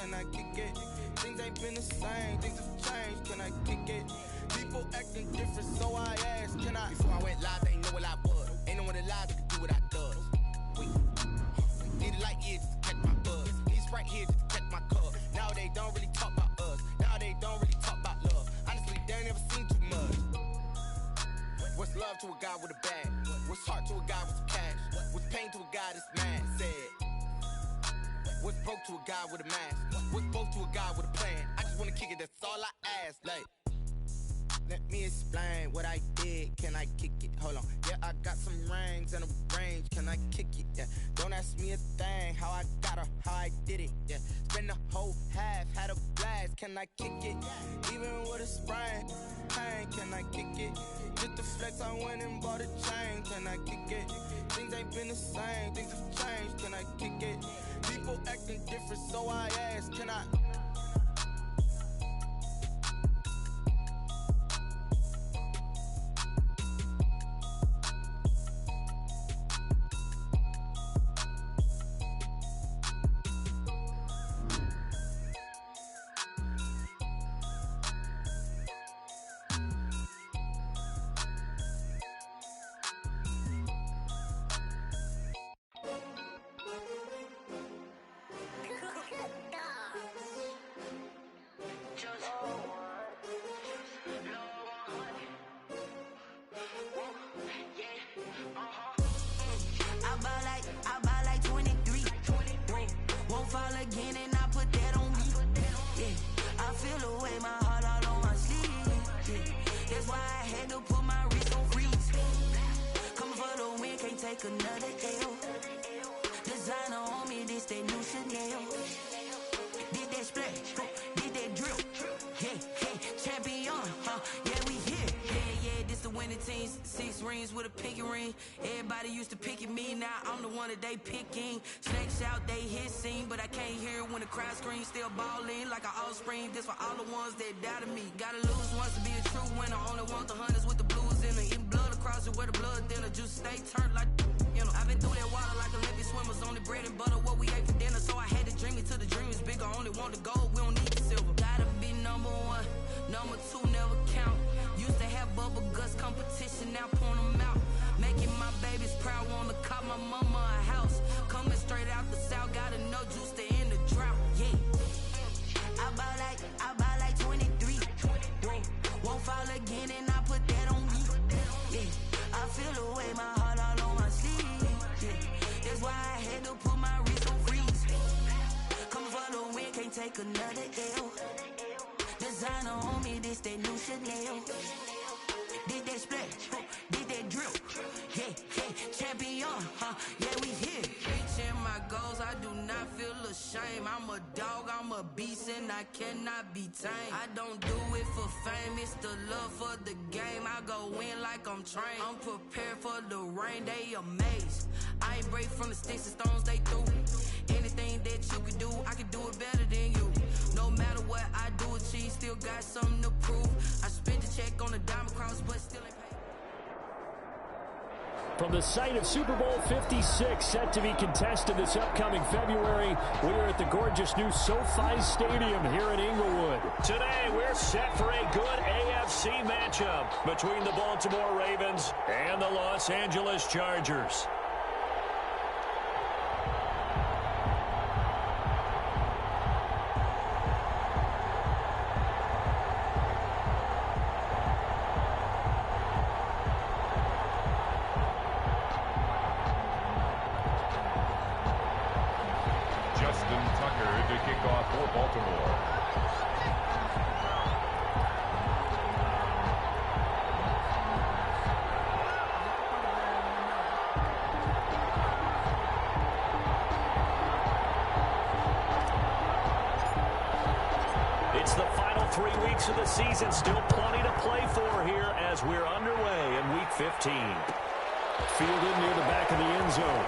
can I kick it? Things ain't been the same, things have changed, can I kick it? People acting different, so I asked, can I? Before I went live, they ain't know what I was. Ain't no one alive that could do what I does. Wait, need a light year just to catch my buzz. Need Sprite here just to catch my cup. Now they don't really talk about us. Now they don't really talk about love. Honestly, they ain't never seen too much. What's love to a guy with a bag? What's heart to a guy with some cash? What's pain to a guy that's mad? Said. What's broke to a guy with a mask? What's both to a guy with a plan? I just wanna kick it, that's all I ask. Like, let me explain what I did. Can I kick it? Hold on. Yeah, I got some rings and a range. Can I kick it? Yeah. Don't ask me a thing. How I got her, how I did it. Yeah. Spend the whole half, had a blast. Can I kick it? Even with a sprain, pain. Can I kick it? Just the flex, I went and bought a chain. Can I kick it? Things ain't been the same. Things have changed. Can I kick it? People acting different, so I asked, can I? Another L. Designer on me, this that new Chanel. Did that splash, did that drill. Yeah, champion, yeah, we here. Yeah, this the winning team. 6 rings with a pinky ring. Everybody used to pick at me, now I'm the one that they picking. Snakes out, they hissing, but I can't hear when the crowd screams. Still balling like an offspring. This for all the ones that doubted me. Gotta lose once to be a true winner. Only want the hunters with the blues in it. Eating blood across it where the blood thinner. Juice stay turned like. You know, I've been through that water like Olympic swimmers. Only bread and butter, what we ate for dinner. So I had to dream it till the dream is bigger. Only want the gold, we don't need the silver. Gotta be number 1, number 2 never count. Used to have bubble guts competition, now point them out. Making my babies proud, wanna cop my mama a house. Coming straight out the south, gotta know juice to end the drought. Yeah, I buy like 23. Won't fall again and I put that on me. Yeah, I feel the way my heart all on my sleeve. Yeah, that's why I had to put my wrist on freeze. Come for the win, can't take another L. Designer on me, this that new Chanel. Did that splash, did that drill. Yeah, champion, yeah, we here. Reaching my goals, I do not feel ashamed. I'm a dog, I'm a beast, and I cannot be tamed. I don't do it for fame, it's the love for the game. I go in like I'm trained. I'm prepared for the rain, they amazed. I ain't break from the sticks and stones they threw. Anything that you can do, I can do it better than you. No matter what I do, achieve, still got something to prove. I spent the check on the diamond cross, but still ain't paid. From the site of Super Bowl 56, set to be contested this upcoming February, we are at the gorgeous new SoFi Stadium here in Inglewood. Today, we're set for a good AFC matchup between the Baltimore Ravens and the Los Angeles Chargers. It's the final 3 weeks of the season. Still plenty to play for here as we're underway in Week 15. Fielded near the back of the end zone.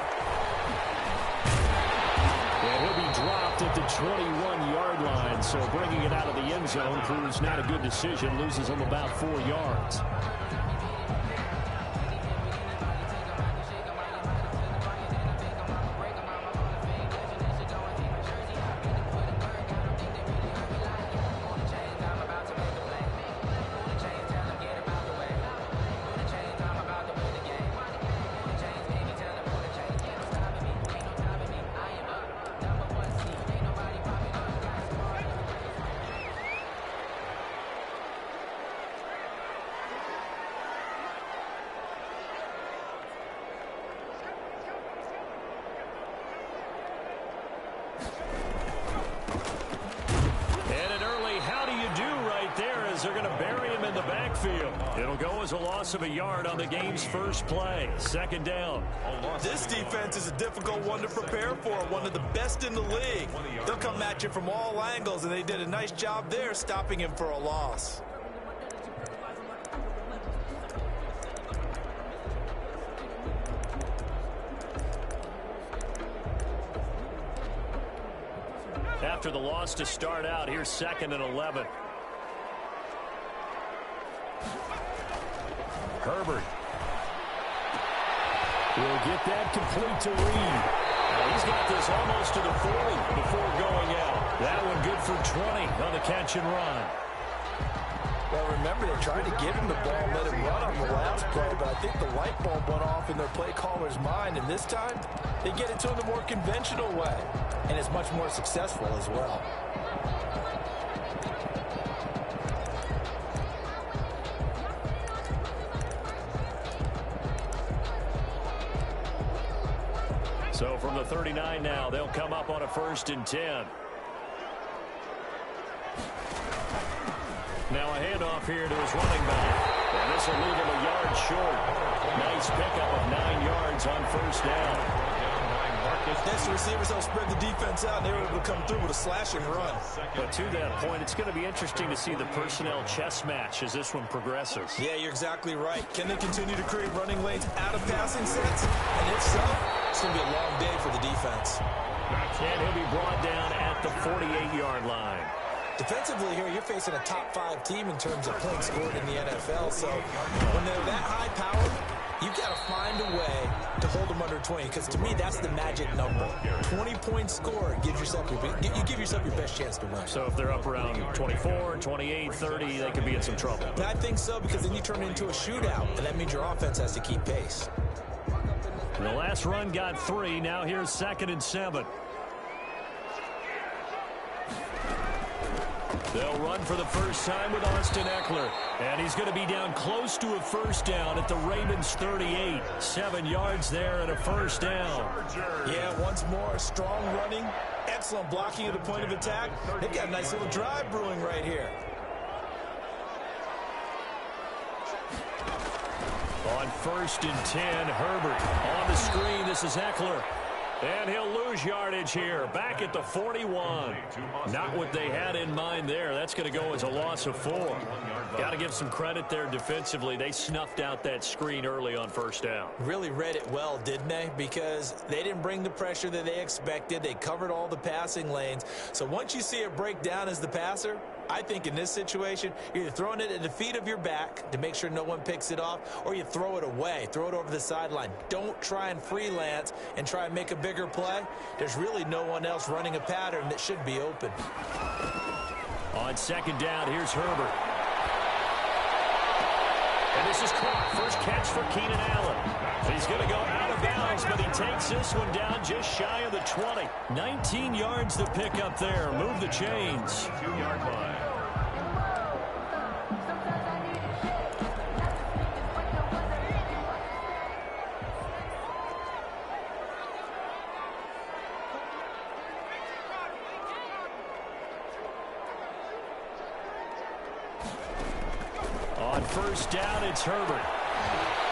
And he'll be dropped at the 21-yard line. So bringing it out of the end zone proves not a good decision. Loses him about 4 yards. they're going to bury him in the backfield. It'll go as a loss of a yard on the game's first play. Second down. This defense is a difficult one to prepare for, one of the best in the league. They'll come at you from all angles, and they did a nice job there stopping him for a loss. After the loss to start out, here's 2nd and 11. Herbert will get that complete to Reed. He's got this almost to the 40 before going out. That one good for 20 on the catch and run. Well, remember, they tried to give him the ball and let him run on the last play, but I think the light bulb went off in their play caller's mind, and this time they get it to him the more conventional way, and it's much more successful as well. So from the 39 now, they'll come up on a 1st and 10. Now a handoff here to his running back. And this will leave him a yard short. Nice pickup of 9 yards on 1st down. Next, the receivers help spread the defense out, and they were able to come through with a slashing run. But to that point, it's going to be interesting to see the personnel chess match as this one progresses. Yeah, you're exactly right. Can they continue to create running lanes out of passing sets? And if so, it's going to be a long day for the defense. And he'll be brought down at the 48-yard line. Defensively here, you're facing a top-5 team in terms of points scored in the NFL. So when they're that high power, you've got to find a way to hold them under 20, because to me, that's the magic number. 20 points scored gives yourself you give yourself your best chance to win. So if they're up around 24, 28, 30, they could be in some trouble. But I think so, because then you turn it into a shootout, and that means your offense has to keep pace. The last run got 3. Now here's 2nd and 7. They'll run for the first time with Austin Eckler. And he's going to be down close to a 1st down at the Ravens 38. 7 yards there and a 1st down. Yeah, once more, strong running, excellent blocking at the point of attack. They've got a nice little drive brewing right here. On 1st and 10, Herbert on the screen. This is Eckler. And he'll lose yardage here, back at the 41. Not what they had in mind there. That's going to go as a loss of 4. Got to give some credit there defensively. They snuffed out that screen early on 1st down. Really read it well, didn't they? Because they didn't bring the pressure that they expected. They covered all the passing lanes. So once you see it break down as the passer, I think in this situation, you're either throwing it at the feet of your back to make sure no one picks it off, or you throw it away, throw it over the sideline. Don't try and freelance and try and make a bigger play. There's really no one else running a pattern that should be open. On 2nd down, here's Herbert. And this is caught. First catch for Keenan Allen. He's going to go out of bounds, but he takes this one down just shy of the 20. 19 yards to pick up there. Move the chains. 2-yard line. On 1st down, it's Herbert.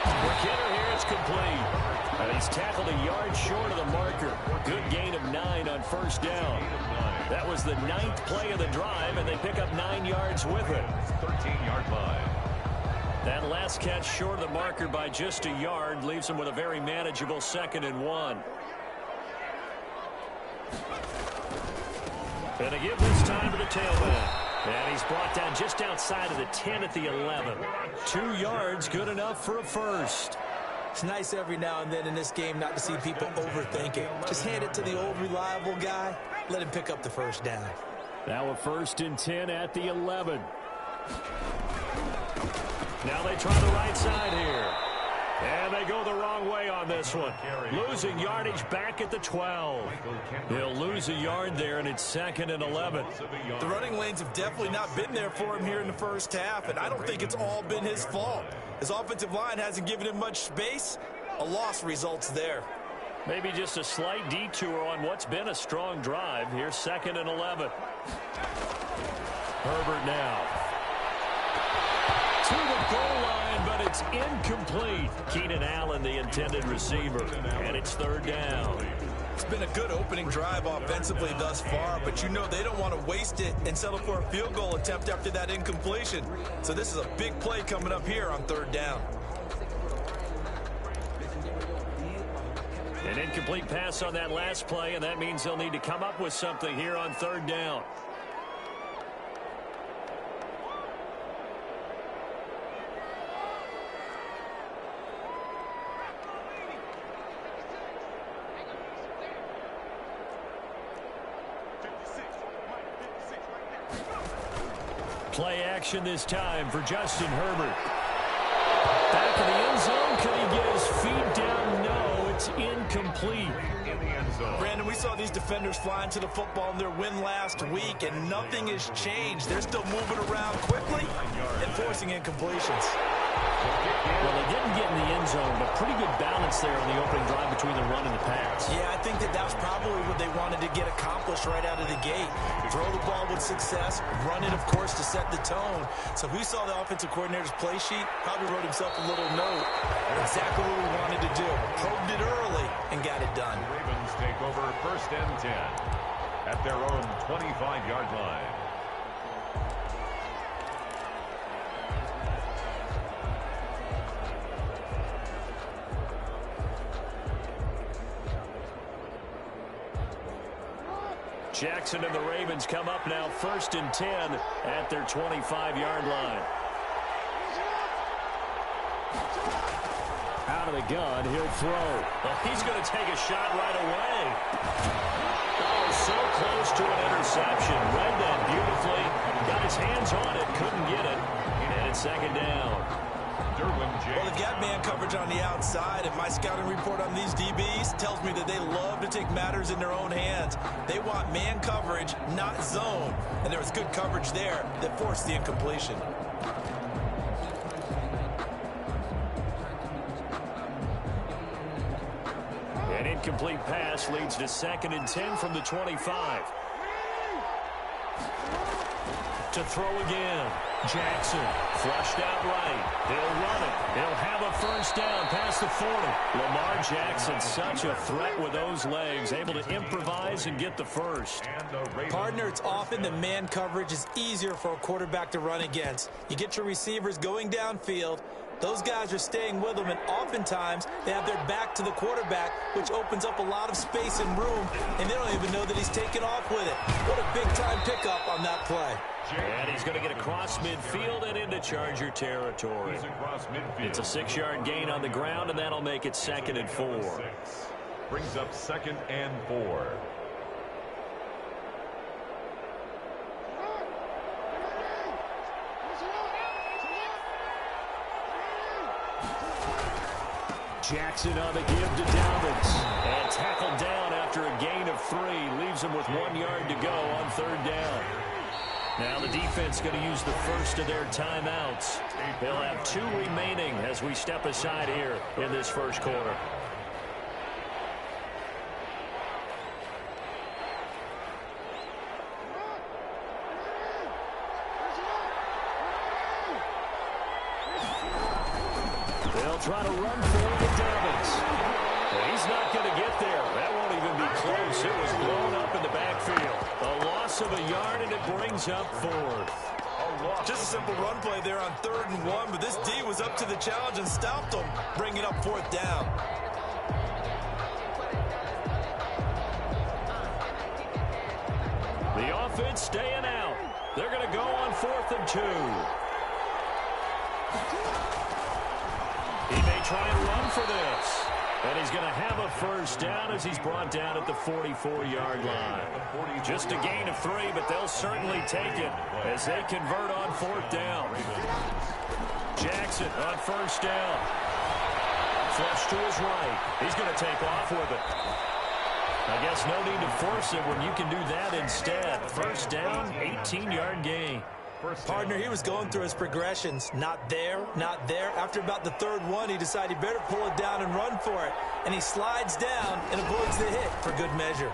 McKinnon here, it's complete. And he's tackled a yard short of the marker. Good gain of 9 on 1st down. That was the 9th play of the drive, and they pick up 9 yards with it. 13-yard line. That last catch short of the marker by just a yard leaves him with a very manageable 2nd and 1. And a give this time to the tailback. And he's brought down just outside of the 10 at the 11. 2 yards, good enough for a first. It's nice every now and then in this game not to see people overthink it. Just hand it to the old reliable guy. Let him pick up the 1st down. Now a 1st and 10 at the 11. Now they try the right side here. And they go the wrong way on this one. Losing yardage back at the 12. They'll lose a yard there, and it's 2nd and 11. The running lanes have definitely not been there for him here in the 1st half, and I don't think it's all been his fault. His offensive line hasn't given him much space. A loss results there. Maybe just a slight detour on what's been a strong drive. Here's 2nd and 11. Herbert now. to the goal line, but it's incomplete. Keenan Allen, the intended receiver, and it's third down. It's been a good opening drive offensively thus far, but you know they don't want to waste it and settle for a field goal attempt after that incompletion. So this is a big play coming up here on third down. An incomplete pass on that last play, and that means they'll need to come up with something here on third down. Play action this time for Justin Herbert. Back in the end zone. Could he get his feet down? No, it's incomplete. In the end zone. Brandon, we saw these defenders flying to the football in their win last week, and nothing has changed. They're still moving around quickly and forcing incompletions. Well, they didn't get in the end zone, but pretty good balance there on the opening drive between the run and the pass. Yeah, I think that was probably what they wanted to get accomplished right out of the gate. Throw the ball with success, run it, of course, to set the tone. So who saw the offensive coordinator's play sheet probably wrote himself a little note. Exactly what we wanted to do. Probed it early and got it done. The Ravens take over 1st and 10 at their own 25-yard line. Jackson and the Ravens come up now 1st and 10 at their 25-yard line. Out of the gun, he'll throw. Well, he's going to take a shot right away. Oh, so close to an interception. Read that beautifully. Got his hands on it, couldn't get it. And it's 2nd down. Well, they've got man coverage on the outside, and my scouting report on these DBs tells me that they love to take matters in their own hands. They want man coverage, not zone, and there was good coverage there that forced the incompletion. An incomplete pass leads to 2nd and 10 from the 25. To throw again. Jackson flushed out right. He'll run it. He'll have a 1st down past the 40. Lamar Jackson, such a threat with those legs, able to improvise and get the first. Partner, it's often that man coverage is easier for a quarterback to run against. You get your receivers going downfield. Those guys are staying with them, and oftentimes they have their back to the quarterback, which opens up a lot of space and room, and they don't even know that he's taken off with it. What a big-time pickup on that play. And he's going to get across midfield and into Charger territory. It's a 6-yard gain on the ground, and that'll make it 2nd and 4. Brings up 2nd and 4. Jackson on the give to Dobbins. And tackled down after a gain of 3. Leaves him with 1 yard to go on 3rd down. Now the defense going to use the first of their timeouts. They'll have 2 remaining as we step aside here in this first quarter. They'll try to run for it to Dobbins. He's not going to get there. That won't even be close. It was blown up in the backfield. A loss of a yard, and it brings up 4th. Just a simple run play there on 3rd and 1, but this D was up to the challenge and stopped them, bringing up 4th down. The offense staying out. They're going to go on 4th and 2. He may try and run for this. And he's going to have a 1st down as he's brought down at the 44-yard line. Just a gain of 3, but they'll certainly take it as they convert on 4th down. Jackson on 1st down. Flush to his right. He's going to take off with it. I guess no need to force it when you can do that instead. 1st down, 18-yard gain. Partner, he was going through his progressions. Not there, not there. After about the 3rd one, he decided he better pull it down and run for it. And he slides down and avoids the hit for good measure.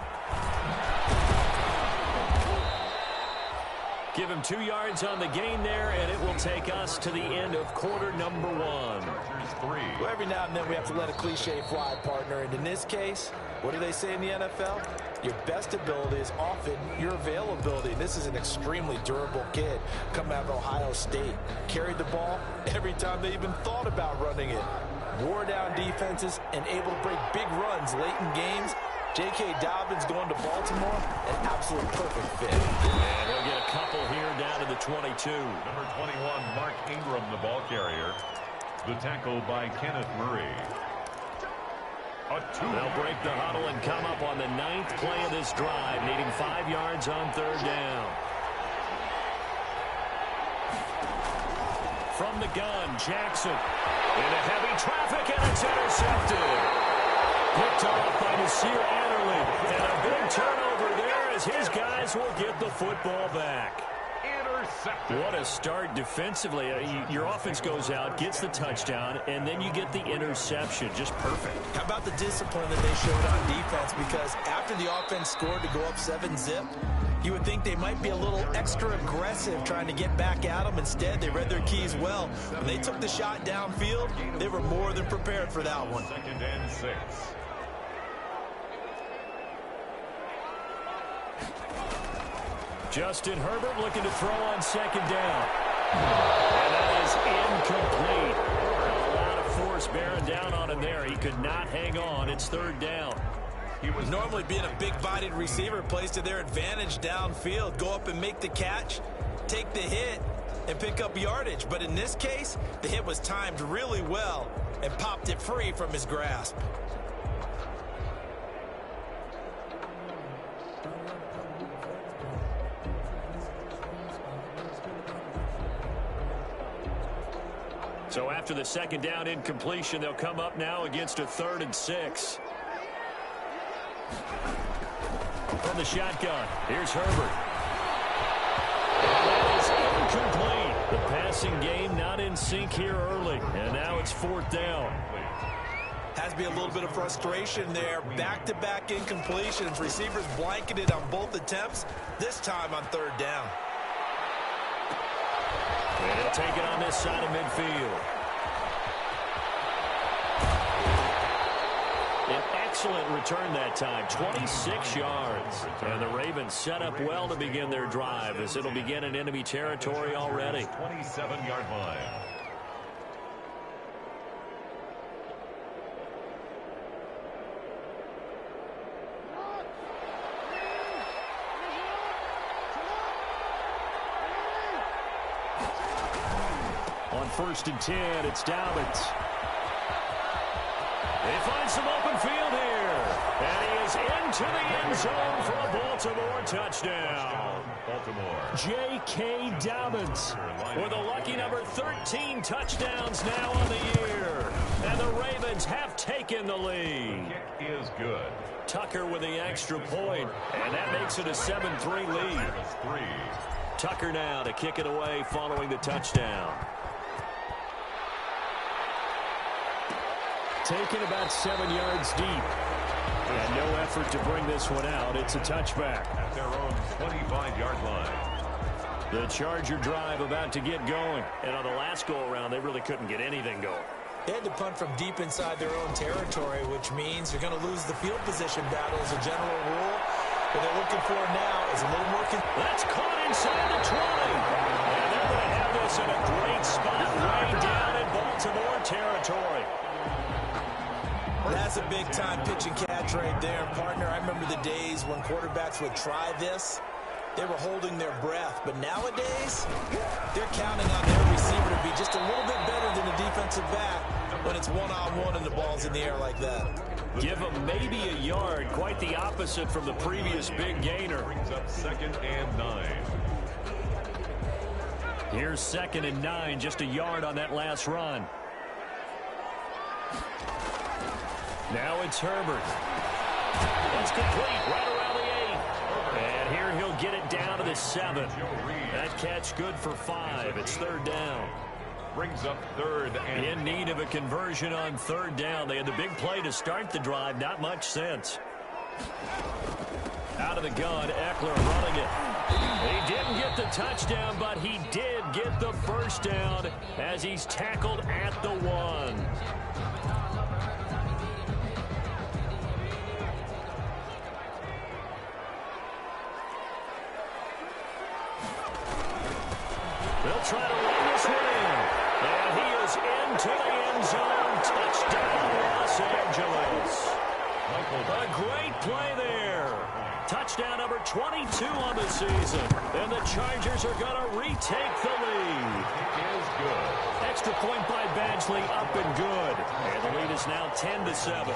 Give him 2 yards on the gain there, and it will take us to the end of quarter number 1. Well, every now and then we have to let a cliche fly, partner. And in this case, what do they say in the NFL? Your best ability is often your availability. This is an extremely durable kid coming out of Ohio State. Carried the ball every time they even thought about running it. Wore down defenses and able to break big runs late in games. J.K. Dobbins going to Baltimore, an absolute perfect fit. And he'll get a couple here down to the 22. Number 21, Mark Ingram, the ball carrier. The tackle by Kenneth Murray. They'll break the huddle and come up on the 9th play of this drive, needing 5 yards on 3rd down. From the gun, Jackson into heavy traffic, and it's intercepted. Picked off by Nasir Adderley, and a big turnover there as his guys will get the football back. Intercepted. What a start defensively. Your offense goes out, gets the touchdown, and then you get the interception. Just perfect. How about the discipline that they showed on defense? Because after the offense scored to go up 7-zip, you would think they might be a little extra aggressive trying to get back at them. Instead, they read their keys well. When they took the shot downfield, they were more than prepared for that one. 2nd and 6. Justin Herbert looking to throw on 2nd down. And that is incomplete. A lot of force bearing down on him there. He could not hang on. It's 3rd down. He was normally being a big-bodied receiver, plays to their advantage downfield. Go up and make the catch, take the hit, and pick up yardage. But in this case, the hit was timed really well and popped it free from his grasp. So after the 2nd down incompletion, they'll come up now against a 3rd and 6. From the shotgun, here's Herbert. And that is incomplete. The passing game not in sync here early, and now it's 4th down. Has to be a little bit of frustration there. Back-to-back incompletions. Receivers blanketed on both attempts, this time on 3rd down. And he'll take it on this side of midfield. An excellent return that time, 26 yards. And the Ravens set up well to begin their drive as it'll begin in enemy territory already. 27-yard line. On 1st and 10, it's Dobbins. They find some open field here. And he is into the end zone for a Baltimore touchdown. Baltimore. J.K. Dobbins with a lucky number 13 touchdowns now on the year. And the Ravens have taken the lead. Kick is good. Tucker with the extra point, and that makes it a 7-3 lead. 3. Tucker now to kick it away following the touchdown. Taken about 7 yards deep. And no effort to bring this one out. It's a touchback. At their own 25-yard line. The Charger drive about to get going. And on the last go-around, they really couldn't get anything going. They had to punt from deep inside their own territory, which means you're going to lose the field position battle as a general rule. What they're looking for now is a little more... That's caught inside the 20. And they're going to have this in a great spot way down in Baltimore territory. That's a big-time pitch and catch right there, partner. I remember the days when quarterbacks would try this. They were holding their breath. But nowadays, they're counting on their receiver to be just a little bit better than the defensive back when it's one-on-one and the ball's in the air like that. Give them maybe a yard. Quite the opposite from the previous big gainer. Brings up 2nd and 9. Here's 2nd and 9, just a yard on that last run. Now it's Herbert. It's complete right around the 8. And here he'll get it down to the 7. That catch good for 5. It's 3rd down. Brings up 3rd and... In need of a conversion on 3rd down. They had the big play to start the drive. Not much sense. Out of the gun, Eckler running it. He didn't get the touchdown, but he did get the first down as he's tackled at the 1. They'll try to run this one in. And he is into the end zone. Touchdown, Los Angeles. A great play there. Touchdown number 22 on the season. And the Chargers are going to retake the lead. It is good. Extra point by Badgley, up and good. And the lead is now 10-7.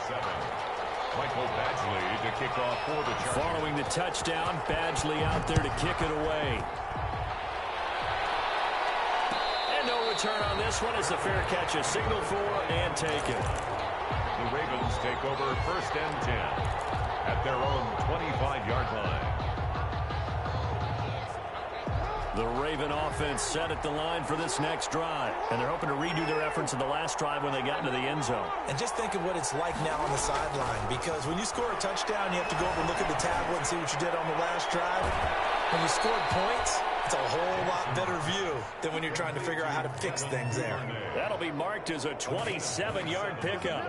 Michael Badgley to kick off for the Chargers. Following the touchdown, Badgley out there to kick it away. And no return on this one as the fair catch is signaled for and taken. The Ravens take over 1st and 10 at their own 25-yard line. The Raven offense set at the line for this next drive. And they're hoping to redo their efforts in the last drive when they got into the end zone. And just think of what it's like now on the sideline, because when you score a touchdown, you have to go over and look at the tablet and see what you did on the last drive. When you scored points, it's a whole lot better view than when you're trying to figure out how to fix things there. That'll be marked as a 27-yard pickup.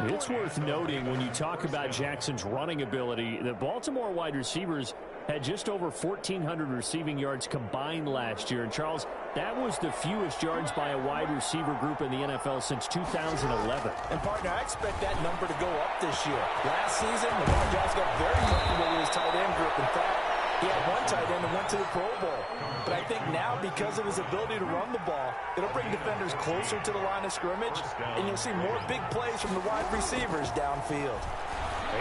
It's worth noting when you talk about Jackson's running ability, the Baltimore wide receivers had just over 1,400 receiving yards combined last year. And, Charles, that was the fewest yards by a wide receiver group in the NFL since 2011. And, partner, I expect that number to go up this year. Last season, Lamar Jackson got very comfortable with his tight end group. In fact, he had one tight end and went to the Pro Bowl. But I think now, because of his ability to run the ball, it'll bring defenders closer to the line of scrimmage, and you'll see more big plays from the wide receivers downfield.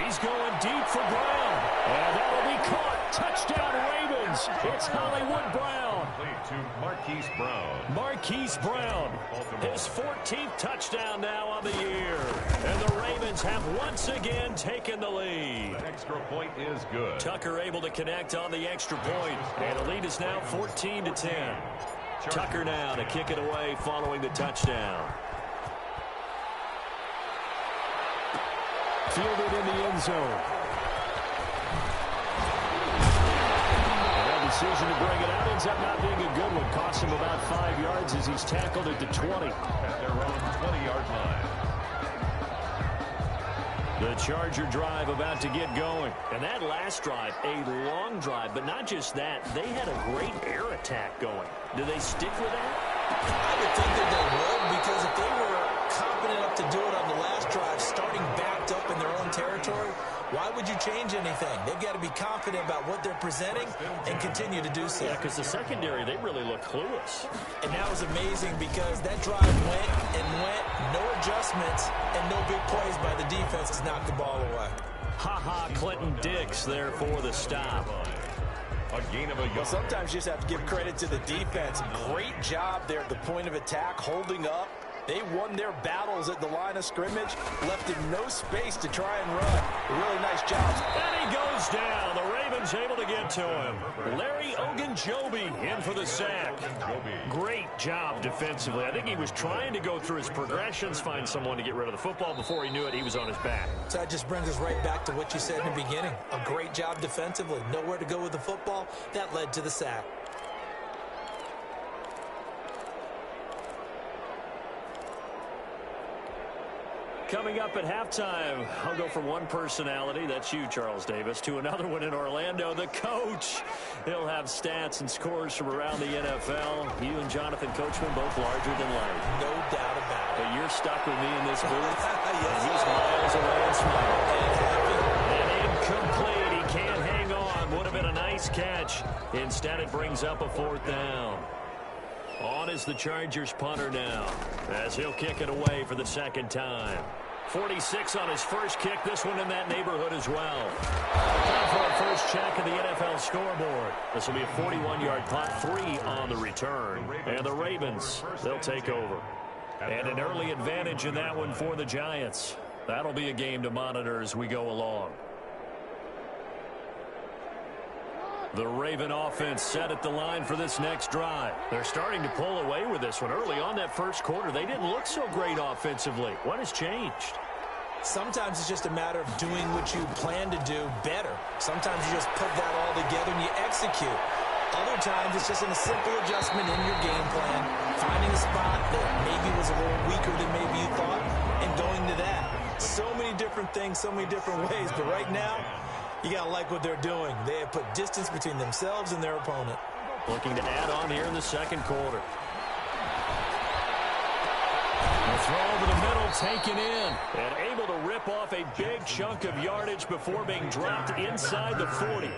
He's going deep for Brown, and that'll be caught. Touchdown, Ravens. It's Hollywood Brown. To Marquise Brown. Marquise Brown, his 14th touchdown now on the year. And the Ravens have once again taken the lead. The extra point is good. Tucker able to connect on the extra point, and the lead is now 14-10. Tucker now to kick it away following the touchdown. Fielded in the end zone. The decision to bring it out ends up not being a good one. Costs him about 5 yards as he's tackled at the 20. At their own 20-yard line. The Charger drive about to get going. And that last drive, a long drive, but not just that. They had a great air attack going. Do they stick with that? I would think that they would, because if they were confident enough to do it on the last drive, starting backed up in their own territory, why would you change anything? They've got to be confident about what they're presenting and continue to do so. Yeah, because the secondary, they really look clueless. And that was amazing because that drive went and went, no adjustments, and no big plays by the defense to knock the ball away. Clinton Dix there for the stop. A gain of a yard. Well, sometimes you just have to give credit to the defense. Great job there at the point of attack, holding up. They won their battles at the line of scrimmage, left him no space to try and run. A really nice job. And he goes down. The Ravens able to get to him. Larry Ogunjobi in for the sack. Great job defensively. I think he was trying to go through his progressions, find someone to get rid of the football. Before he knew it, he was on his back. So that just brings us right back to what you said in the beginning. A great job defensively. Nowhere to go with the football. That led to the sack. Coming up at halftime, I'll go from one personality, that's you, Charles Davis, to another one in Orlando, the coach. He'll have stats and scores from around the NFL. You and Jonathan Coachman both larger than life. No doubt about it. But you're stuck with me in this booth. Yes, and he's miles away and smiling. and And incomplete. He can't hang on. Would have been a nice catch. Instead, it brings up a 4th down. On is the Chargers punter now, as he'll kick it away for the second time. 46 on his first kick. This one in that neighborhood as well. Time for our first check of the NFL scoreboard. This will be a 41-yard punt, 3 on the return. And the Ravens, they'll take over. And an early advantage in that one for the Giants. That'll be a game to monitor as we go along. The Raven offense set at the line for this next drive. They're starting to pull away with this one. Early on that first quarter, they didn't look so great offensively. What has changed? Sometimes it's just a matter of doing what you plan to do better. Sometimes you just put that all together and you execute. Other times, it's just a simple adjustment in your game plan, finding a spot that maybe was a little weaker than maybe you thought, and going to that. So many different things, so many different ways, but right now, you got to like what they're doing. They have put distance between themselves and their opponent. Looking to add on here in the second quarter. The throw over the middle, taken in, and able to rip off a big chunk of yardage before being dropped inside the 40.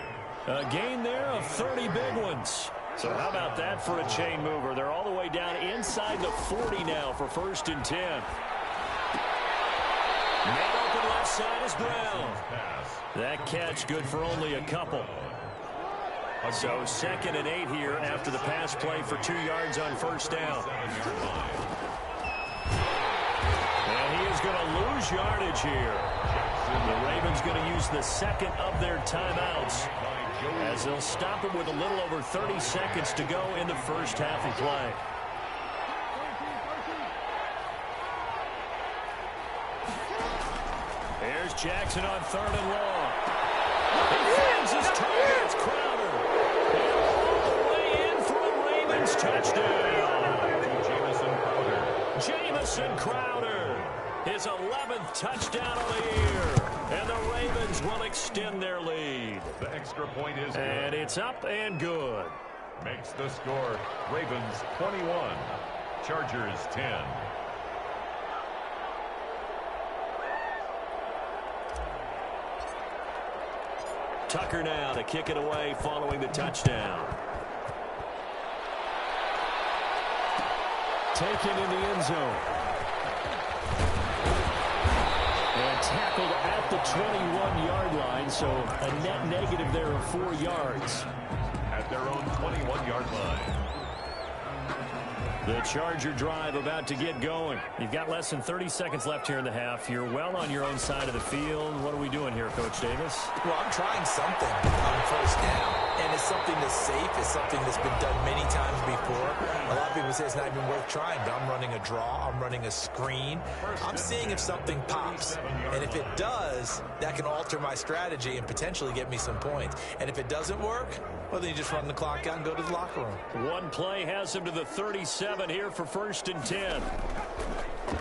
A gain there of 30 big ones. So how about that for a chain mover? They're all the way down inside the 40 now for 1st and 10. Man open left side is Brown. That catch good for only a couple. So 2nd and 8 here after the pass play for 2 yards on 1st down. And he is going to lose yardage here. The Ravens going to use the 2nd of their timeouts, as they'll stop it with a little over 30 seconds to go in the first half of play. Here's Jackson on 3rd and long. He finds his target. It's Crowder. And all the way in for a Ravens touchdown. Jamison Crowder. His 11th touchdown of the year. And the Ravens will extend their lead. The extra point is good. And it's up and good. Makes the score Ravens 21, Chargers 10. Tucker now to kick it away following the touchdown. Taken in the end zone. And tackled at the 21-yard line, so a net negative there of 4 yards. At their own 21-yard line. The Charger drive about to get going. You've got less than 30 seconds left here in the half. You're well on your own side of the field. What are we doing here, Coach Davis? Well, I'm trying something on 1st down, and it's something that's safe. It's something that's been done many times before. A lot of people say it's not even worth trying, but I'm running a draw. I'm running a screen. I'm seeing if something pops, and if it does, that can alter my strategy and potentially get me some points. And if it doesn't work, well, then you just run the clock out and go to the locker room. One play has him to the 37 here for 1st and 10.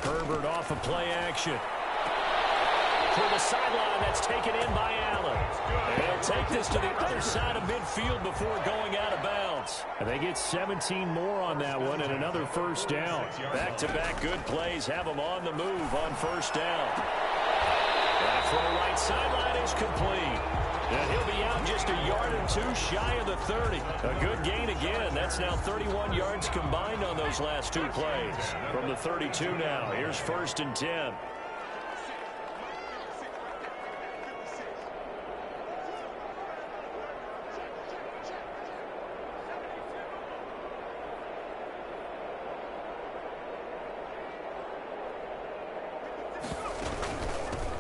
Herbert off of play action. To the sideline, that's taken in by Allen. And he'll take this to the other side of midfield before going out of bounds. And they get 17 more on that one and another 1st down. Back-to-back good plays have them on the move on 1st down. That throw right sideline is complete. And he'll be out just a yard or 2 shy of the 30. A good gain again. That's now 31 yards combined on those last 2 plays. From the 32 now, here's 1st and 10.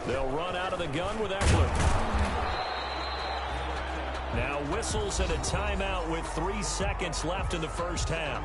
They'll run out of the gun with Eckler. Now whistles and a timeout with 3 seconds left in the first half.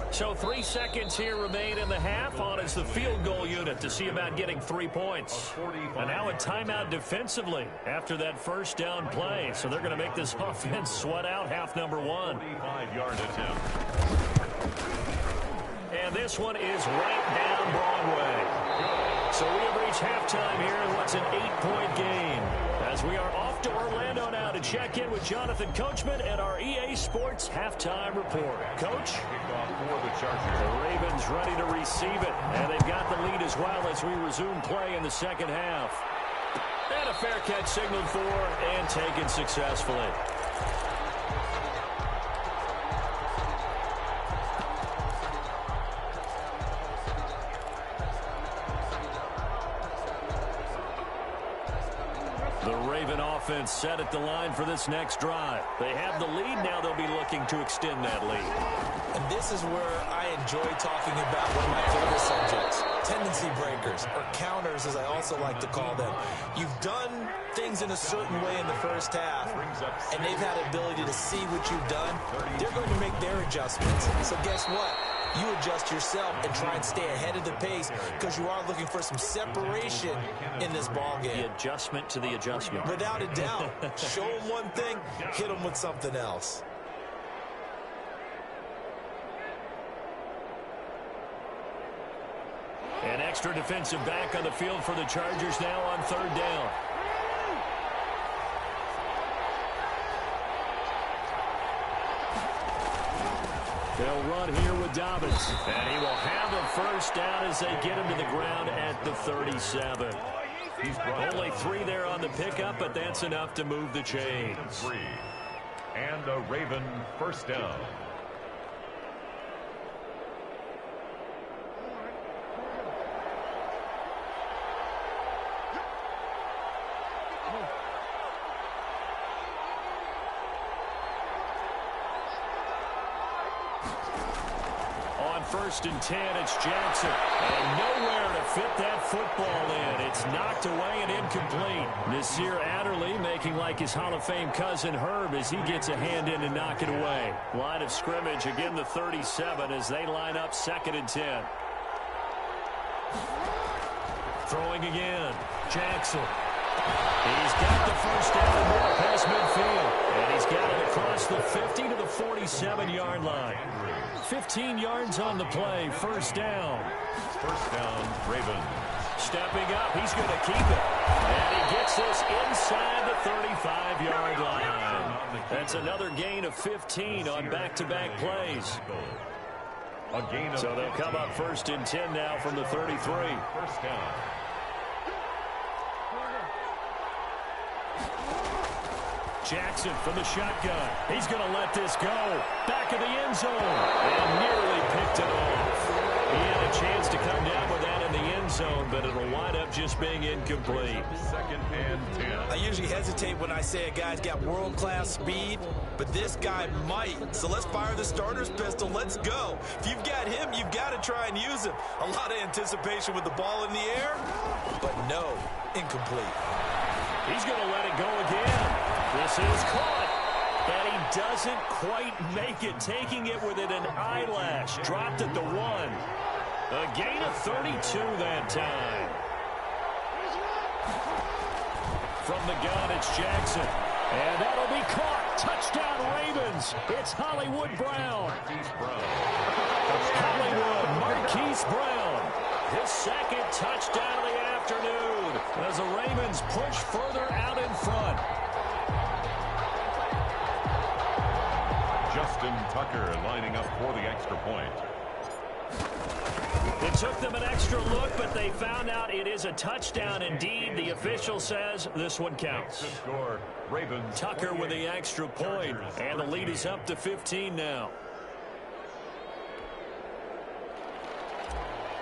So 3 seconds here remain in the half. On is the field goal unit to see about getting 3 points. And now a timeout defensively after that first down play. So they're going to make this offense sweat out half number 1. 45-yard attempt. And this one is right down Broadway. So we have reached halftime here in what's an 8-point game. As we are off to Orlando now to check in with Jonathan Coachman and our EA Sports halftime report. Coach? For the Chargers. The Ravens ready to receive it, and they've got the lead as well as we resume play in the second half. And a fair catch signaled for and taken successfully. The Raven offense set at the line for this next drive. They have the lead. Now they'll be looking to extend that lead. And this is where I enjoy talking about one of my favorite subjects, tendency breakers, or counters as I also like to call them. You've done things in a certain way in the first half, and they've had the ability to see what you've done. They're going to make their adjustments. So guess what? You adjust yourself and try and stay ahead of the pace because you are looking for some separation in this ball game. The adjustment to the adjustment. Without a doubt. Show them one thing, hit them with something else. An extra defensive back on the field for the Chargers now on third down. They'll run here with Dobbins. And he will have a first down as they get him to the ground at the 37. Only 3 there on the pickup, but that's enough to move the chains. 3. And a Raven first down. First and 10, it's Jackson. And nowhere to fit that football in. It's knocked away and incomplete. Nasir Adderley making like his Hall of Fame cousin Herb as he gets a hand in and knock it away. Line of scrimmage, again the 37 as they line up 2nd and 10. Throwing again, Jackson. He's got the first down more past midfield. And he's got it across the 50 to the 47-yard line. 15 yards on the play, first down. First down, Ravens. Stepping up, he's going to keep it. And he gets this inside the 35-yard line. That's another gain of 15 on back-to-back plays. So they'll come up 1st and 10 now from the 33. First down. Jackson from the shotgun. He's going to let this go. Back of the end zone. And nearly picked it off. He had a chance to come down with that in the end zone, but it'll wind up just being incomplete. 2nd and 10. I usually hesitate when I say a guy's got world-class speed, but this guy might. So let's fire the starter's pistol. Let's go. If you've got him, you've got to try and use him. A lot of anticipation with the ball in the air, but no, incomplete. He's going to let it go again. This is caught. And he doesn't quite make it, taking it within an eyelash. Dropped at the 1. A gain of 32 that time. From the gun, it's Jackson. And that'll be caught. Touchdown, Ravens. It's Hollywood Brown. Hollywood Marquise Brown. His 2nd touchdown of the afternoon as the Ravens push further out in front. Justin Tucker lining up for the extra point. It took them an extra look, but they found out it is a touchdown indeed. The official says this one counts. The score, Ravens. Tucker with the extra point, and the lead is up to 15 now.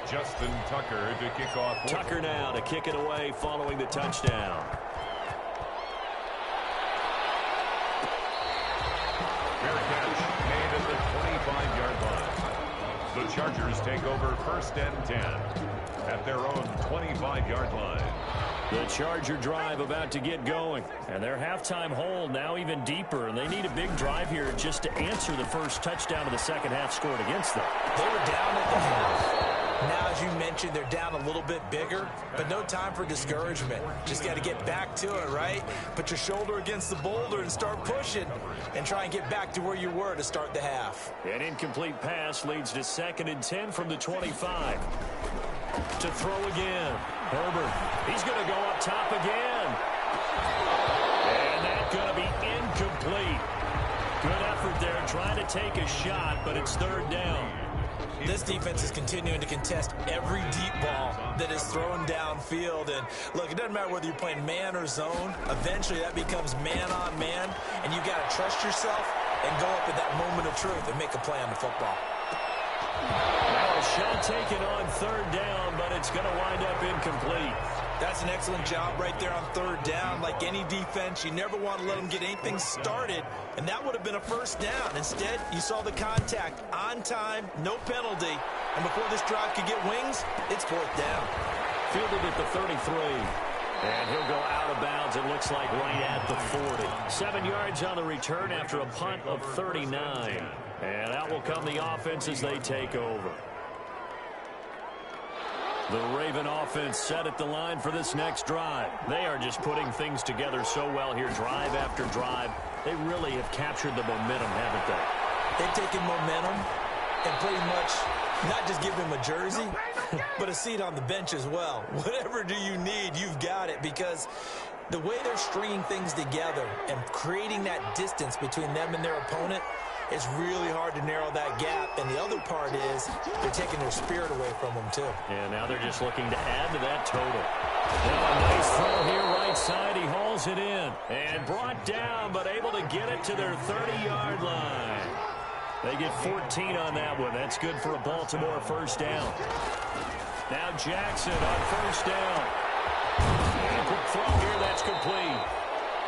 Justin Tucker to kick off. Tucker now to kick it away following the touchdown. Fair catch made at the 25-yard line. The Chargers take over 1st and 10 at their own 25-yard line. The Charger drive about to get going. And their halftime hole now even deeper. And they need a big drive here just to answer the first touchdown of the second half scored against them. They were down at the half. Now, as you mentioned, they're down a little bit bigger, but no time for discouragement. Just got to get back to it, right? Put your shoulder against the boulder and start pushing and try and get back to where you were to start the half. An incomplete pass leads to 2nd and 10 from the 25. To throw again. Herbert, he's going to go up top again. And that's going to be incomplete. Good effort there trying to take a shot, but it's 3rd down. This defense is continuing to contest every deep ball that is thrown downfield. And look, it doesn't matter whether you're playing man or zone. Eventually, that becomes man on man, and you've got to trust yourself and go up at that moment of truth and make a play on the football. Now a shot taken on 3rd down, but it's going to wind up incomplete. That's an excellent job right there on third down. Like any defense, you never want to let them get anything started, and that would have been a first down. Instead, you saw the contact on time, no penalty, and before this drive could get wings, it's fourth down. Fielded at the 33. And he'll go out of bounds, it looks like, right at the 40. 7 yards on the return after a punt of 39. And out will come the offense as they take over. The Raven offense set at the line for this next drive. They are just putting things together so well here, drive after drive. They really have captured the momentum, haven't they? They've taken momentum and pretty much not just give him a jersey, but a seat on the bench as well. Whatever do you need, you've got it, because the way they're stringing things together and creating that distance between them and their opponent, it's really hard to narrow that gap. And the other part is they're taking their spirit away from them, too. And now they're just looking to add to that total. Now a nice throw here right side. He hauls it in and brought down, but able to get it to their 30-yard line. They get 14 on that one. That's good for a Baltimore first down. Now Jackson on first down. And a quick throw here. That's complete.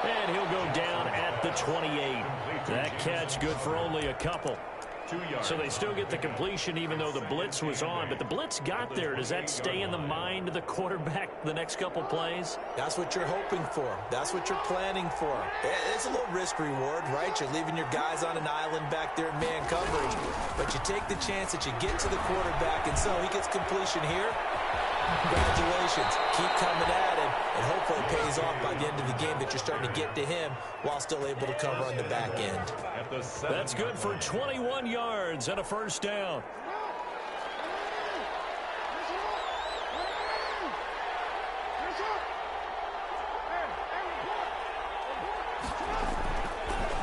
And he'll go down at the 28. That catch good for only a couple. 2 yards. So they still get the completion even though the blitz was on. But the blitz got there. Does that stay in the mind of the quarterback the next couple plays? That's what you're hoping for. That's what you're planning for. It's a little risk-reward, right? You're leaving your guys on an island back there in man coverage. But you take the chance that you get to the quarterback, and so he gets completion here. Congratulations. Keep coming at him, and hopefully it pays off by the end of the game that you're starting to get to him while still able to cover on the back end. That's good for 21 yards and a first down.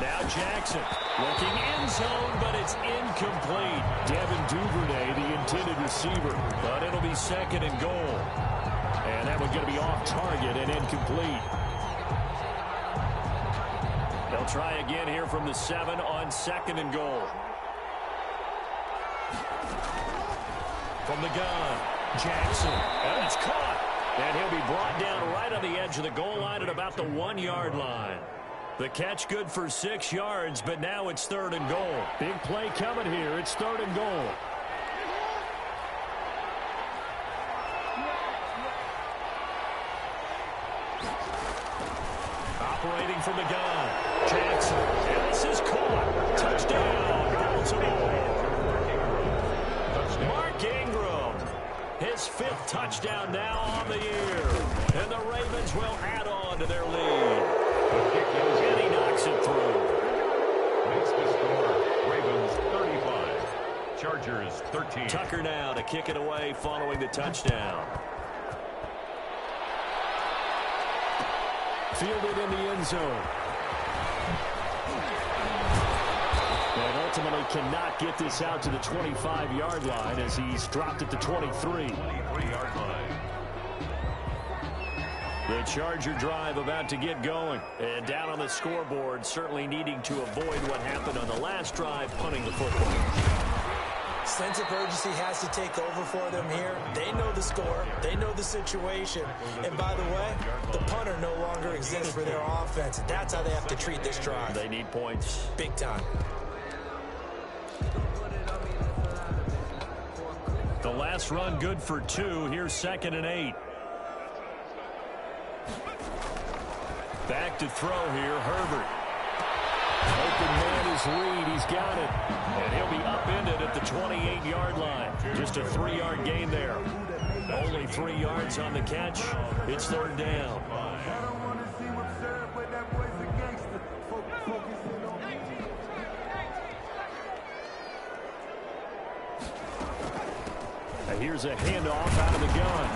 Now Jackson looking end zone, but it's incomplete. Devin Duvernay, the intended receiver, but it'll be second and goal. And that one's going to be off target and incomplete. They'll try again here from the 7 on second and goal. From the gun, Jackson, and it's caught. And he'll be brought down right on the edge of the goal line at about the 1-yard line. The catch good for 6 yards, but now it's third and goal. Big play coming here. It's third and goal. Operating from the gun, Jackson. And this is caught. Touchdown, Baltimore. Mark Ingram, his 5th touchdown now on the year. And the Ravens will add on to their lead. And he knocks it through. Makes the score Ravens 35, Chargers 13. Tucker now to kick it away following the touchdown. Fielded in the end zone. And ultimately cannot get this out to the 25-yard line as he's dropped at the 23. 23-yard line. The Charger drive about to get going. And down on the scoreboard, certainly needing to avoid what happened on the last drive, punting the football. Sense of urgency has to take over for them here. They know the score. They know the situation. And by the way, the punter no longer exists for their offense. That's how they have to treat this drive. They need points. Big time. The last run good for 2. Here's 2nd and 8. Back to throw here, Herbert. Open man is Reed. He's got it. And he'll be upended at the 28-yard line. Just a 3-yard gain there. Only 3 yards on the catch. It's third down. And here's a handoff out of the gun.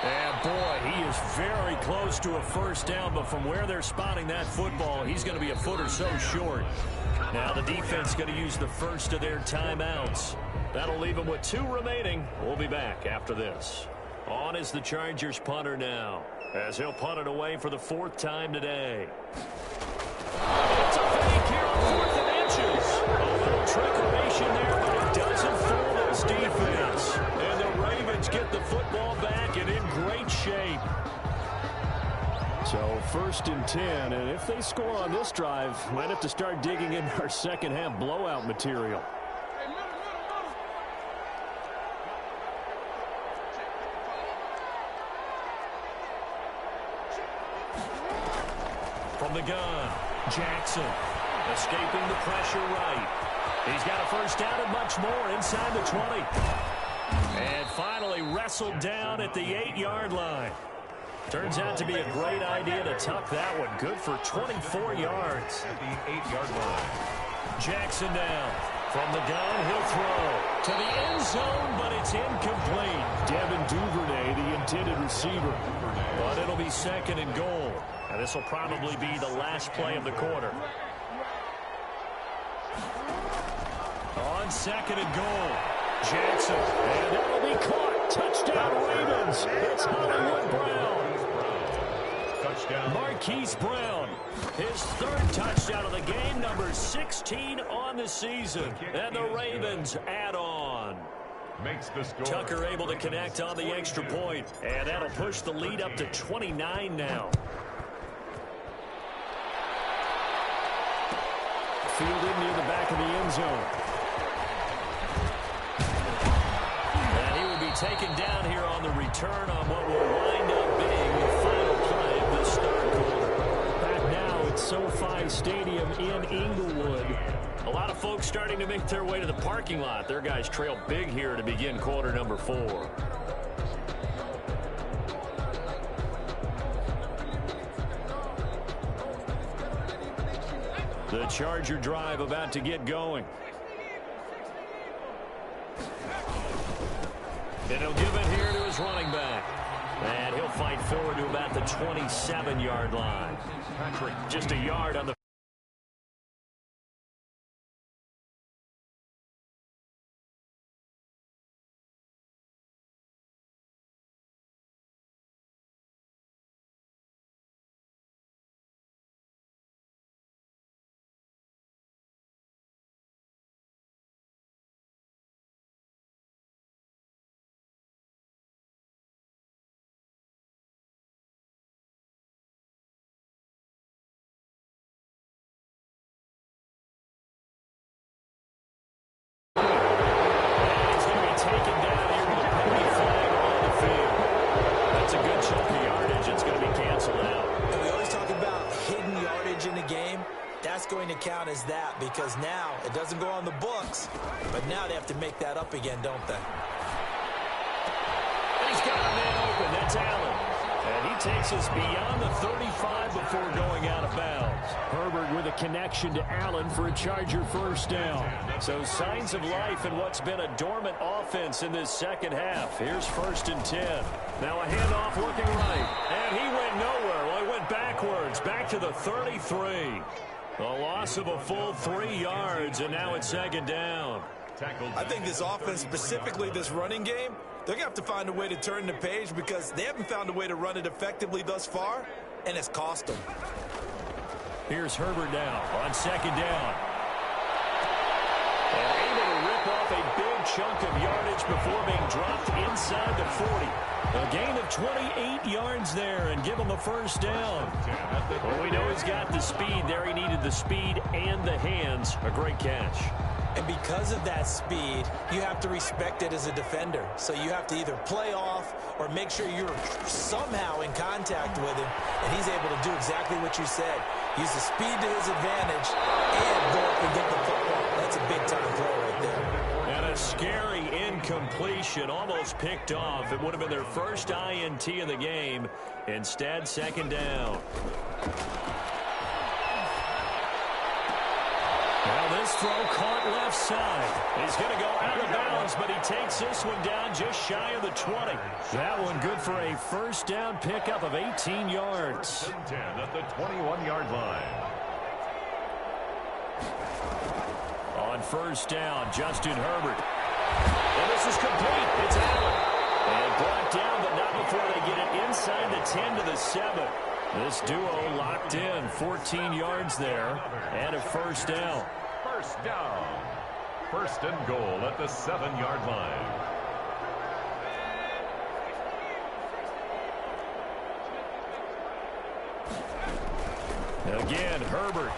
And, boy, he is very close to a first down, but from where they're spotting that football, he's going to be a foot or so short. Now the defense going to use the first of their timeouts. That'll leave them with 2 remaining. We'll be back after this. On is the Chargers punter now, as he'll punt it away for the 4th time today. It's a fake here on 4th and inches. A little trickeration there, but it doesn't fool this defense. And the Ravens get the football back and in great shape. first and 10. And if they score on this drive, might have to start digging in our second half blowout material. From the gun, Jackson escaping the pressure right. He's got a first down and much more inside the 20. And finally wrestled down at the 8-yard line. Turns out to be a great idea to tuck that one. Good for 24 yards. At the 8-yard line. Jackson down. From the gun, he'll throw to the end zone, but it's incomplete. Devin Duvernay, the intended receiver. But it'll be second and goal. And this will probably be the last play of the quarter. On second and goal, Jackson. And that'll be caught. Touchdown, Ravens. It's Hollywood Brown. Touchdown. Marquise Brown, his third touchdown of the game, number 16 on the season. And the Ravens add on. Makes the score. Tucker able to connect on the extra point. And that'll push the lead up to 29 now. Fielded near the back of the end zone. And he will be taken down here on the return on what will wind up being the final play of this third quarter. Back now at SoFi Stadium in Inglewood. A lot of folks starting to make their way to the parking lot. Their guys trail big here to begin quarter number 4. The Charger drive about to get going. And he'll give it here to his running back. And he'll fight forward to about the 27-yard line. Patrick, just a yard on the going to count as that because now it doesn't go on the books, but now they have to make that up again, don't they? And he's got a man open. That's Allen. And he takes us beyond the 35 before going out of bounds. Herbert with a connection to Allen for a Charger first down. So signs of life in what's been a dormant offense in this second half. Here's first and 10. Now a handoff looking right. And he went nowhere. Well, he went backwards. Back to the 33. A loss of a full 3 yards, and now it's second down. I think this offense, specifically this running game, they're going to have to find a way to turn the page because they haven't found a way to run it effectively thus far, and it's cost them. Here's Herbert now on second down. And able to rip off a big chunk of yardage before being dropped inside the 40. A gain of 28 yards there and give him a first down. Well, we know he's got the speed there. He needed the speed and the hands. A great catch. And because of that speed, you have to respect it as a defender. So you have to either play off or make sure you're somehow in contact with him. And he's able to do exactly what you said. Use the speed to his advantage and go up and get the football. That's a big-time play right there. And a scary incompletion, almost picked off. It would have been their first INT of the game. Instead, second down. Now this throw caught left side. He's going to go out of bounds, but he takes this one down just shy of the 20. That one good for a first down pickup of 18 yards. 10 at the 21-yard line. On first down, Justin Herbert. And this is complete. It's Allen. And brought down, but not before they get it inside the 10 to the 7. This duo locked in. 14 yards there and a first down. First down. First and goal at the 7-yard line. Again, Herbert.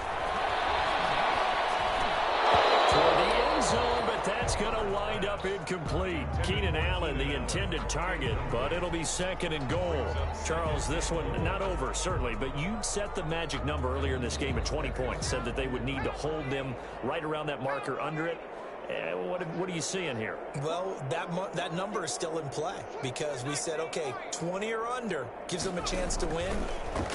For the end zone, but that's going to wind up incomplete. Keenan Allen, the intended target, but it'll be 2nd and goal. Charles, this one not over, certainly, but you set the magic number earlier in this game at 20 points, said that they would need to hold them right around that marker under it. What are you seeing here? Well, that number is still in play because we said, okay, 20 or under gives them a chance to win.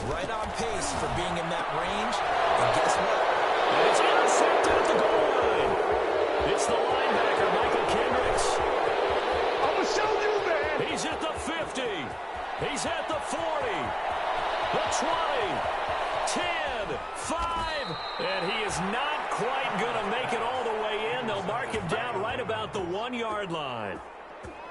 Right on pace for being in that range. And guess what? And it's intercepted at the goal line. It's the linebacker, Michael Kendricks. I'm going to show you, man. He's at the 50. He's at the 40. The 20. 10. 5. And he is not quite going to make it all the way in. They'll mark him down right about the 1-yard line.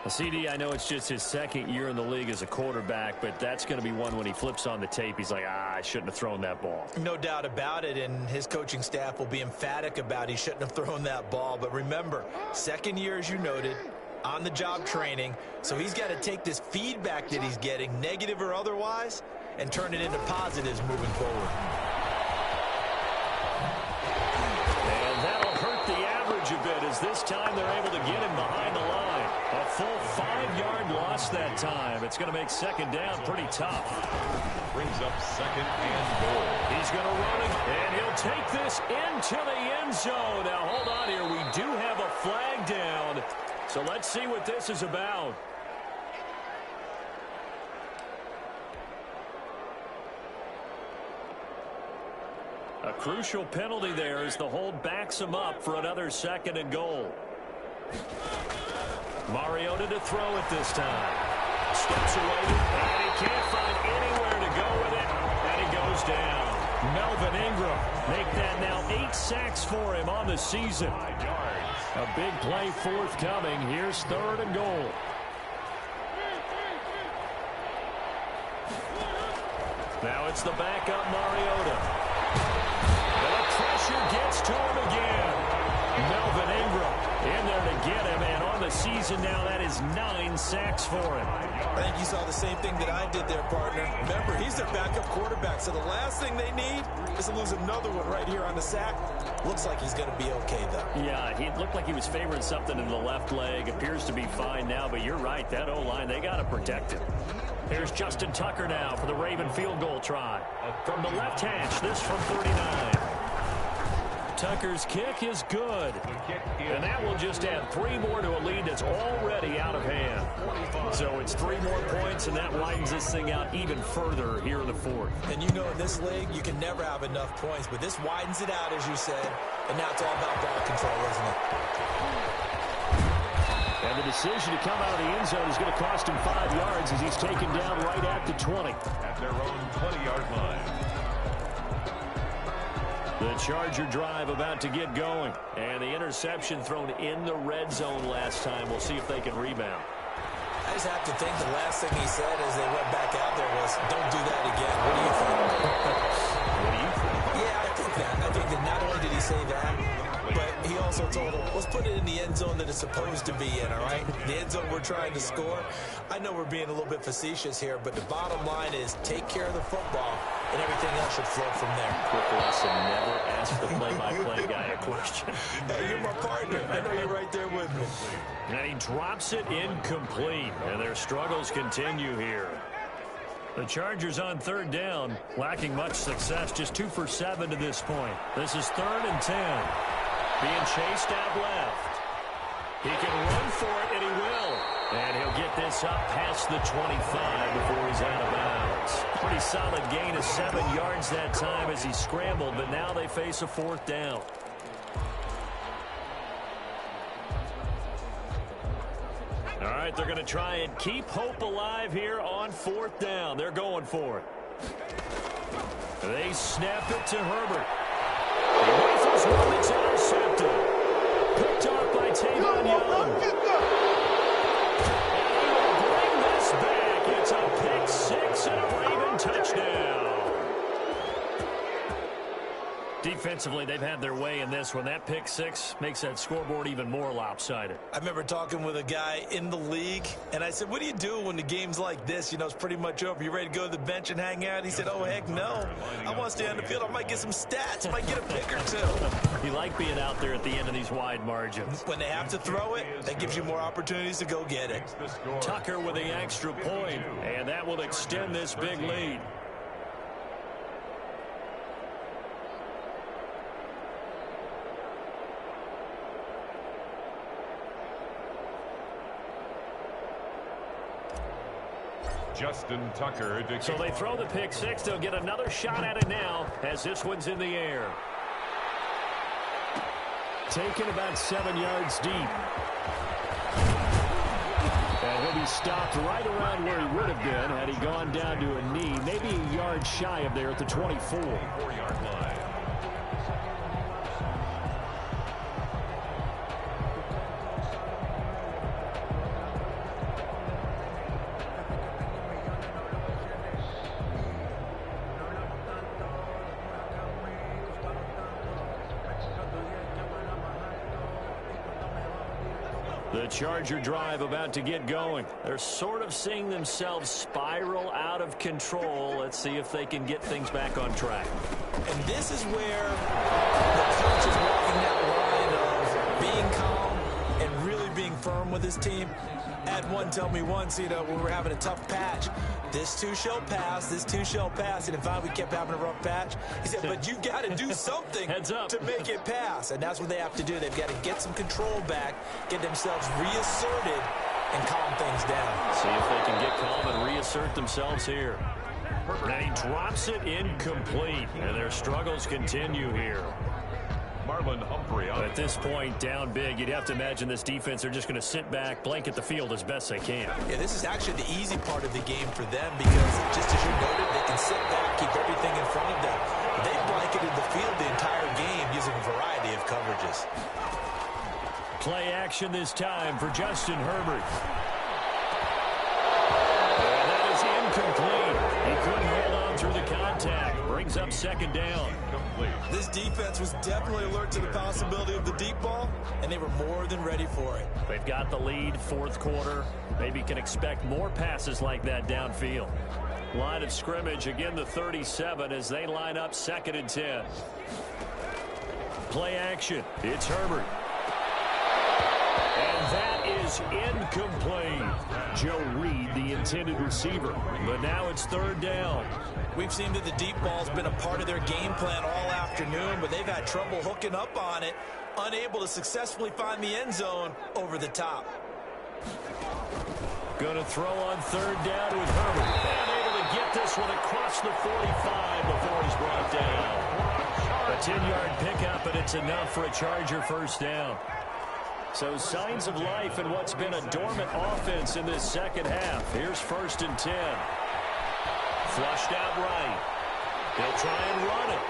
CD, I know it's just his 2nd year in the league as a quarterback, but that's going to be one when he flips on the tape. He's like, I shouldn't have thrown that ball. No doubt about it, and his coaching staff will be emphatic about he shouldn't have thrown that ball. But remember, 2nd year, as you noted, on-the-job training, so he's got to take this feedback that he's getting, negative or otherwise, and turn it into positives moving forward. A bit as this time they're able to get him behind the line. A full 5-yard loss that time. It's going to make 2nd down pretty tough. Brings up 2nd and goal. He's going to run it, and he'll take this into the end zone. Now, hold on here. We do have a flag down, so let's see what this is about. A crucial penalty there as the hold backs him up for another 2nd and goal. Mariota to throw it this time. Steps away, and he can't find anywhere to go with it, and he goes down. Melvin Ingram make that now 8 sacks for him on the season. A big play forthcoming. Here's 3rd and goal. Now it's the backup Mariota. Pressure gets to him again. Melvin Ingram in there to get him, and on the season now, that is 9 sacks for him. I think you saw the same thing that I did there, partner. Remember, he's their backup quarterback, so the last thing they need is to lose another one right here on the sack. Looks like he's going to be okay, though. Yeah, he looked like he was favoring something in the left leg. Appears to be fine now, but you're right. That O-line, they got to protect him. Here's Justin Tucker now for the Raven field goal try. From the left hash, this from 39. Tucker's kick is good. And that will just add 3 more to a lead that's already out of hand. So it's 3 more points, and that widens this thing out even further here in the 4th. And you know in this league, you can never have enough points, but this widens it out, as you said. And now it's all about ball control, isn't it? And the decision to come out of the end zone is going to cost him 5 yards as he's taken down right at the 20. At their own 20-yard line. The Charger drive about to get going. And the interception thrown in the red zone last time. We'll see if they can rebound. I just have to think the last thing he said as they went back out there was, don't do that again. What do you think? What do you think? Yeah, I think that. I think that not only did he say that, but he also told him, let's put it in the end zone that it's supposed to be in, all right? The end zone we're trying to score. I know we're being a little bit facetious here, but the bottom line is take care of the football, and everything else should flow from there. Quick lesson, never ask the play-by-play guy a question. Hey, you're my partner. I know you're right there with me. And he drops it incomplete, and their struggles continue here. The Chargers on 3rd down, lacking much success, just 2 for 7 to this point. This is 3rd and 10. Being chased out left. He can run for it, and he will. And he'll get this up past the 25 before he's out of bounds. Pretty solid gain of 7 yards that time as he scrambled, but now they face a 4th down. All right, they're going to try and keep hope alive here on 4th down. They're going for it. They snap it to Herbert. He rifles one that's intercepted. Picked off by Tavon Young. And he will bring this back. It's a pick 6 and a Raven touchdown. Offensively, they've had their way in this one. That pick six makes that scoreboard even more lopsided. I remember talking with a guy in the league, and I said, what do you do when the game's like this? You know, it's pretty much over. You ready to go to the bench and hang out? He said, oh, heck no. I want to stay on the field. I might get some stats. I might get a pick or two. You like being out there at the end of these wide margins. When they have to throw it, that gives you more opportunities to go get it. Tucker with the extra point, and that will extend this big lead. Justin Tucker. So they throw the pick six. They'll get another shot at it now as this one's in the air. Taken about 7 yards deep. And he'll be stopped right around where he would have been had he gone down to a knee, maybe a yard shy of there at the 24. 4-yard line. The Charger drive about to get going. They're sort of seeing themselves spiral out of control. Let's see if they can get things back on track. And this is where the coach is walking that line of being calm and really being firm with his team. I had one tell me once, you know, when we were having a tough patch, this too shall pass, this too shall pass. And if we kept having a rough patch, he said, but you got to do something to make it pass. And that's what they have to do. They've got to get some control back, get themselves reasserted, and calm things down. See if they can get calm and reassert themselves here. Now he drops it incomplete, and their struggles continue here. At this point, down big, you'd have to imagine this defense are just going to sit back, blanket the field as best they can. Yeah, this is actually the easy part of the game for them because, just as you noted, they can sit back, keep everything in front of them. They blanketed the field the entire game using a variety of coverages. Play action this time for Justin Herbert. And that is incomplete. He couldn't hold on through the contact. Brings up second down. This defense was definitely alert to the possibility of the deep ball, and they were more than ready for it. They've got the lead, fourth quarter. Maybe can expect more passes like that downfield. Line of scrimmage, again the 37 as they line up 2nd and 10. Play action. It's Herbert. And that is incomplete. Joe Reed, the intended receiver. But now it's 3rd down. We've seen that the deep ball's been a part of their game plan all afternoon, but they've had trouble hooking up on it, unable to successfully find the end zone over the top. Going to throw on 3rd down with Herbert. And able to get this one across the 45 before he's brought down. A 10-yard pickup, and it's enough for a Charger first down. So signs of life in what's been a dormant offense in this second half. Here's 1st and 10. Flushed out right. He'll try and run it.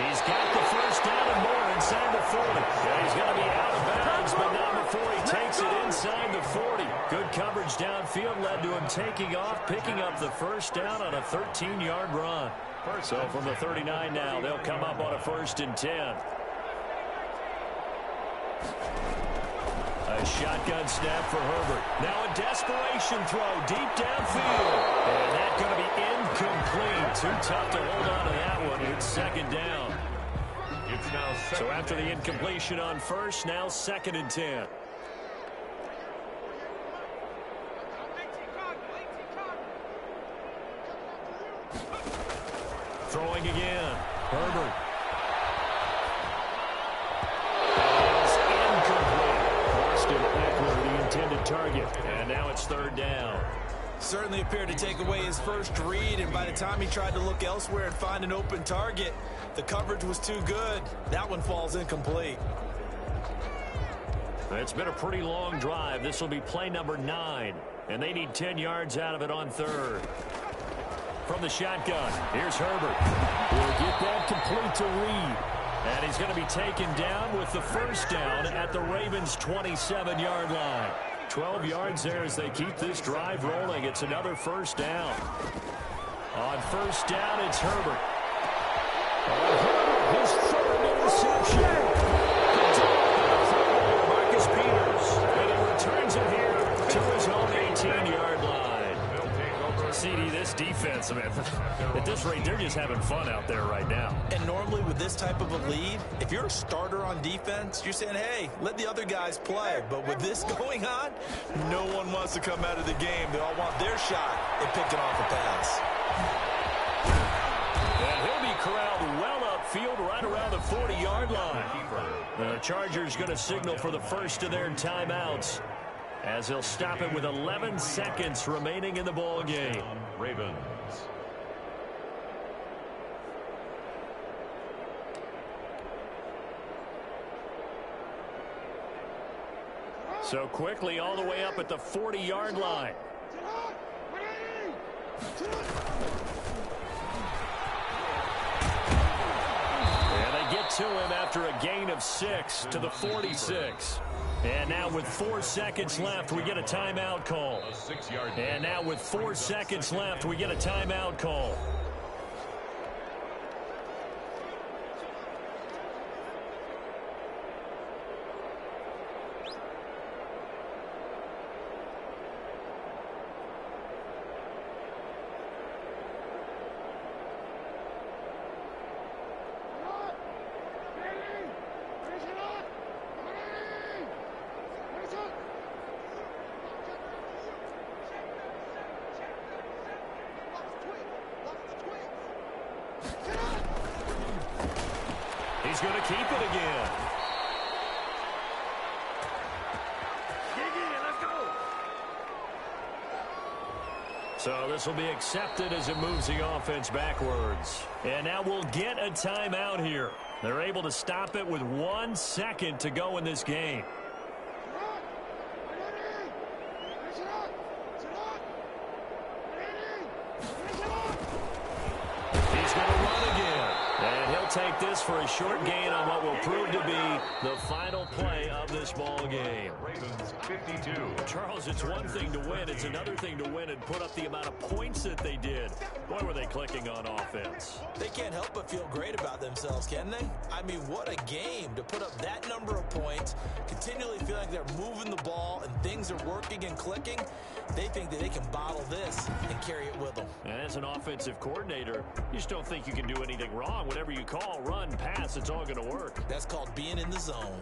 He's got the first down and more inside the 40. Yeah, he's going to be out of bounds, but not before he takes it inside the 40. Good coverage downfield led to him taking off, picking up the first down on a 13-yard run. So from the 39 now, they'll come up on a 1st and 10. A shotgun snap for Herbert. Now a desperation throw deep downfield. And that's going to be incomplete. Too tough to hold on to that one. It's 2nd down. So after the incompletion on 1st, now 2nd and 10. Throwing again. Herbert. The intended target, and now it's 3rd down. Certainly appeared to take away his first read, and by the time he tried to look elsewhere and find an open target, the coverage was too good. That one falls incomplete. It's been a pretty long drive. This will be play number 9, and they need 10 yards out of it on 3rd. From the shotgun, here's Herbert. We'll get that complete to Reed. And he's going to be taken down with the first down at the Ravens' 27-yard line. 12 yards there as they keep this drive rolling. It's another 1st down. On 1st down, it's Herbert. His 3rd just having fun out there right now. And normally with this type of a lead, if you're a starter on defense, you're saying, hey, let the other guys play. But with this going on, no one wants to come out of the game. They all want their shot at picking off a pass. And he'll be corralled well upfield right around the 40-yard line. The Chargers going to signal for the first of their timeouts, as they'll stop it with 11 seconds remaining in the ball game. Ravens. So quickly all the way up at the 40-yard line. And they get to him after a gain of 6 to the 46. And now with 4 seconds left, we get a timeout call. And now with 4 seconds left, we get a timeout call. He's going to keep it again. So this will be accepted as it moves the offense backwards. And now we'll get a timeout here. They're able to stop it with 1 second to go in this game. Take this for a short gain on what will prove to be the final play of this ball game. Ravens 52. Charles, it's one thing to win. It's another thing to win and put up the amount of points that they did. Boy, were they clicking on offense. They can't help but feel great about themselves, can they? I mean, what a game to put up that number of points, continually feel like they're moving the ball and things are working and clicking. They think that they can bottle this and carry it with them. And as an offensive coordinator, you just don't think you can do anything wrong. Whatever you call, run, pass, it's all going to work. That's called being in the zone.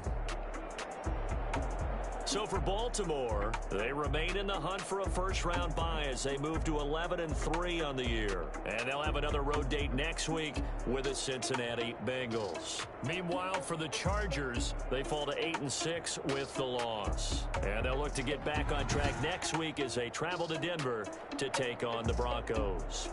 So for Baltimore, they remain in the hunt for a first-round bye as they move to 11-3 on the year. And they'll have another road date next week with the Cincinnati Bengals. Meanwhile, for the Chargers, they fall to 8-6 with the loss. And they'll look to get back on track next week as they travel to Denver to take on the Broncos.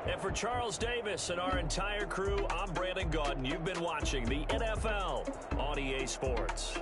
And for Charles Davis and our entire crew, I'm Brandon Gaudin. You've been watching the NFL on EA Sports.